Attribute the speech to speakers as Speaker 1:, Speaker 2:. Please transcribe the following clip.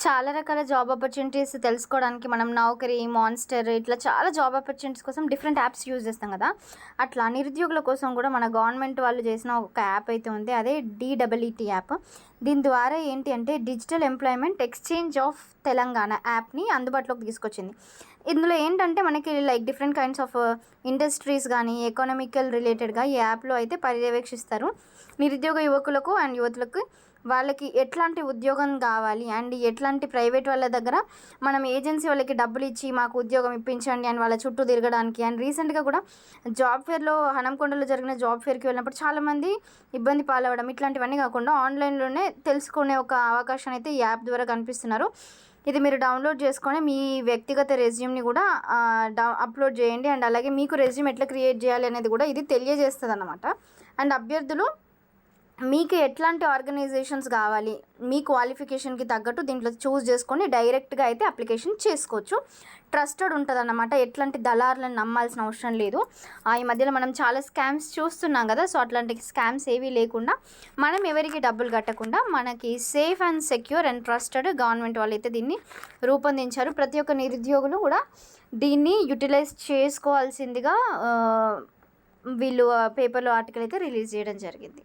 Speaker 1: చాలా రకాల job opportunities తెలుసుకోవడానికి మనం నౌకరీ, మాన్స్టర్ ఇట్లా చాలా జాబ్ ఆపర్చునిటీస్ కోసం డిఫరెంట్ యాప్స్ యూజ్ చేస్తాం కదా! అట్లా నిరుద్యోగుల కోసం కూడా మన గవర్నమెంట్ వాళ్ళు చేసిన ఒక యాప్ అయితే ఉంది. అదే డీడబ్ల్యూఈటీ యాప్. దీని ద్వారా ఏంటి అంటే digital employment exchange of Telangana యాప్‌ని అందుబాటులోకి తీసుకొచ్చింది. ఇందులో ఏంటంటే మనకి like different kinds of industries గానీ, ఎకనామికల్ రిలేటెడ్‌గా ఈ యాప్‌లో అయితే పర్యవేక్షిస్తారు. నిరుద్యోగ యువకులకు అండ్ యువతులకు వాళ్ళకి ఎట్లాంటి ఉద్యోగం కావాలి అండ్ ఎట్లాంటి ప్రైవేట్ వాళ్ళ దగ్గర మనం ఏజెన్సీ వాళ్ళకి డబ్బులు ఇచ్చి మాకు ఉద్యోగం ఇప్పించండి అని వాళ్ళ చుట్టూ తిరగడానికి. అండ్ రీసెంట్గా కూడా జాబ్ ఫేర్లో హనంకొండలో జరిగిన జాబ్ ఫేర్కి వెళ్ళినప్పుడు చాలామంది ఇబ్బంది పాలవడం ఇట్లాంటివన్నీ కాకుండా ఆన్లైన్లోనే తెలుసుకునే ఒక అవకాశాన్ని అయితే ఈ యాప్ ద్వారా కనిపిస్తున్నారు. ఇది మీరు డౌన్లోడ్ చేసుకొని మీ వ్యక్తిగత రెజ్యూమ్ని కూడా అప్లోడ్ చేయండి. అండ్ అలాగే మీకు రెజ్యూమ్ ఎట్లా క్రియేట్ చేయాలి అనేది కూడా ఇది తెలియజేస్తుంది అన్నమాట. అండ్ అభ్యర్థులు మీకు ఎట్లాంటి ఆర్గనైజేషన్స్ కావాలి, మీ క్వాలిఫికేషన్‌కి తగ్గట్టు దీంట్లో చూజ్ చేసుకొని డైరెక్ట్‌గా అయితే అప్లికేషన్ చేసుకోవచ్చు. ట్రస్టెడ్ ఉంటదన్నమాట. ఎట్లాంటి దళారులను నమ్మాల్సిన అవసరం లేదు. ఈ మధ్యలో మనం చాలా స్కామ్స్ చూస్తున్నాం కదా! సో, అట్లాంటి స్కామ్స్ ఏవీ లేకుండా మనం ఎవరికీ డబ్బులు కట్టకుండా మనకి safe and secure and trusted government వాళ్ళైతే దీన్ని రూపొందించారు. ప్రతి ఒక్క నిరుద్యోగులు కూడా దీన్ని యుటిలైజ్ చేసుకోవాల్సిందిగా వీళ్ళు పేపర్‌లో ఆర్టికల్ అయితే రిలీజ్ చేయడం జరిగింది.